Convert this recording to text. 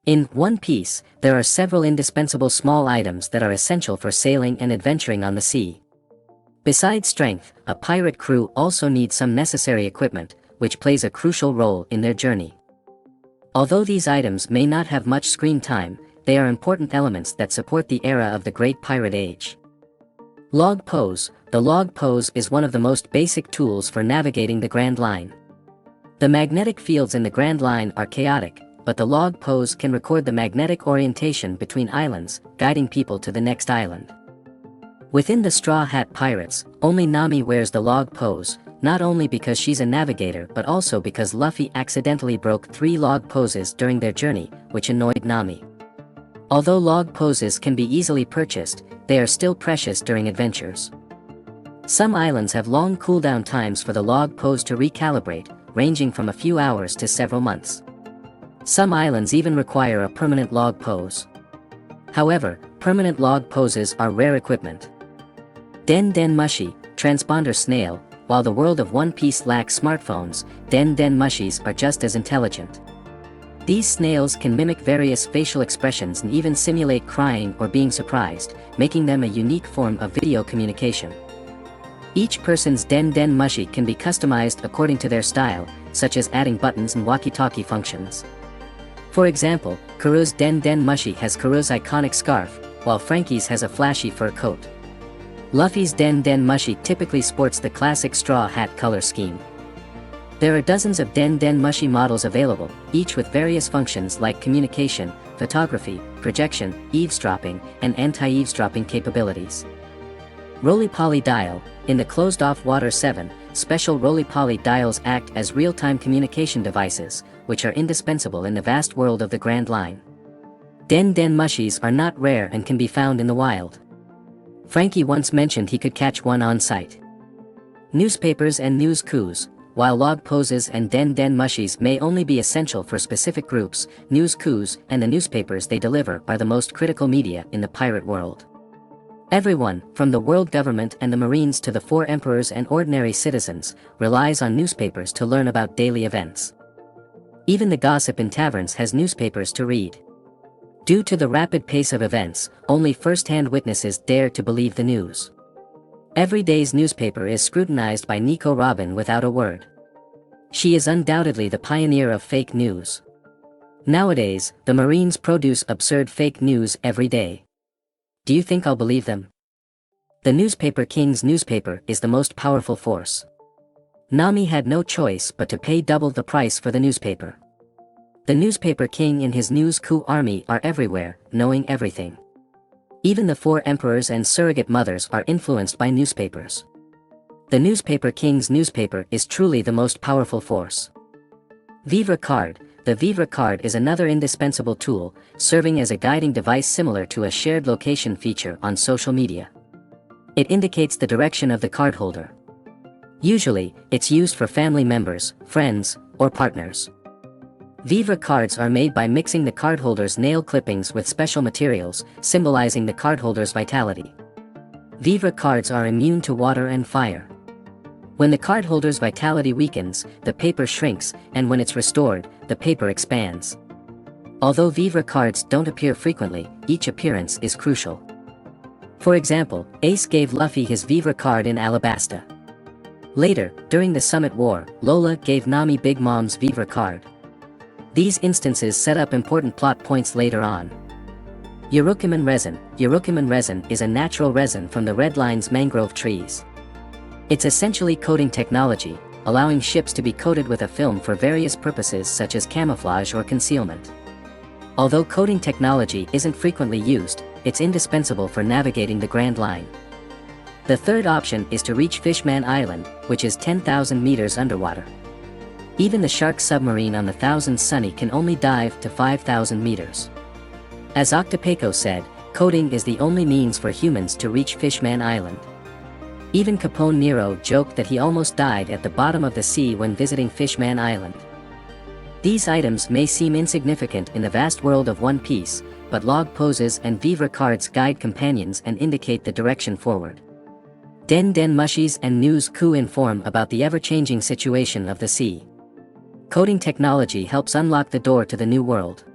In One Piece, there are several indispensable small items that are essential for sailing and adventuring on the sea. Besides strength, a pirate crew also needs some necessary equipment, which plays a crucial role in their journey. Although these items may not have much screen time, they are important elements that support the era of the Great Pirate Age. Log pose. The log pose is one of the most basic tools for navigating the Grand Line. The magnetic fields in the Grand Line are chaotic, but the log pose can record the magnetic orientation between islands, guiding people to the next island. Within the Straw Hat Pirates, only Nami wears the log pose, not only because she's a navigator but also because Luffy accidentally broke 3 log poses during their journey, which annoyed Nami. Although log poses can be easily purchased, they are still precious during adventures. Some islands have long cooldown times for the log pose to recalibrate, ranging from a few hours to several months. Some islands even require a permanent log pose. However, permanent log poses are rare equipment. Den Den Mushi, Transponder Snail. While the world of One Piece lacks smartphones, Den Den Mushis are just as intelligent. These snails can mimic various facial expressions and even simulate crying or being surprised, making them a unique form of video communication. Each person's Den Den Mushi can be customized according to their style, such as adding buttons and walkie-talkie functions. For example, Karu's Den Den Mushi has Karu's iconic scarf, while Frankie's has a flashy fur coat. Luffy's Den Den Mushi typically sports the classic straw hat color scheme. There are dozens of Den Den Mushi models available, each with various functions like communication, photography, projection, eavesdropping, and anti-eavesdropping capabilities. Roly-Poly Dial. In the closed-off Water 7, special Roly-Poly dials act as real-time communication devices, which are indispensable in the vast world of the Grand Line. Den Den Mushis are not rare and can be found in the wild. Frankie once mentioned he could catch one on sight. Newspapers and news coups. While log poses and Den Den Mushis may only be essential for specific groups, news coups and the newspapers they deliver are the most critical media in the pirate world. Everyone, from the world government and the Marines to the 4 emperors and ordinary citizens, relies on newspapers to learn about daily events. Even the gossip in taverns has newspapers to read. Due to the rapid pace of events, only first-hand witnesses dare to believe the news. Every day's newspaper is scrutinized by Nico Robin without a word. She is undoubtedly the pioneer of fake news. Nowadays, the Marines produce absurd fake news every day. Do you think I'll believe them? The Newspaper King's newspaper is the most powerful force. Nami had no choice but to pay double the price for the newspaper. The Newspaper King and his news coup army are everywhere, knowing everything. Even the 4 emperors and surrogate mothers are influenced by newspapers. The Newspaper King's newspaper is truly the most powerful force. Vivre Card. The Vivre Card is another indispensable tool, serving as a guiding device similar to a shared location feature on social media. It indicates the direction of the cardholder. Usually, it's used for family members, friends, or partners. Vivre cards are made by mixing the cardholder's nail clippings with special materials, symbolizing the cardholder's vitality. Vivre cards are immune to water and fire. When the cardholder's vitality weakens, the paper shrinks, and when it's restored, the paper expands. Although Vivre cards don't appear frequently, each appearance is crucial. For example, Ace gave Luffy his Vivre card in Alabasta. Later, during the Summit War, Lola gave Nami Big Mom's Vivre card. These instances set up important plot points later on. Urukuman resin. Urukuman resin is a natural resin from the Red Line's mangrove trees. It's essentially coating technology, allowing ships to be coated with a film for various purposes such as camouflage or concealment. Although coating technology isn't frequently used, it's indispensable for navigating the Grand Line. The third option is to reach Fishman Island, which is 10,000 meters underwater. Even the shark submarine on the Thousand Sunny can only dive to 5,000 meters. As Octopaco said, coating is the only means for humans to reach Fishman Island. Even Capone Nero joked that he almost died at the bottom of the sea when visiting Fishman Island. These items may seem insignificant in the vast world of One Piece, but log poses and Vivre cards guide companions and indicate the direction forward. Den Den Mushis and news coup inform about the ever-changing situation of the sea. Coding technology helps unlock the door to the new world.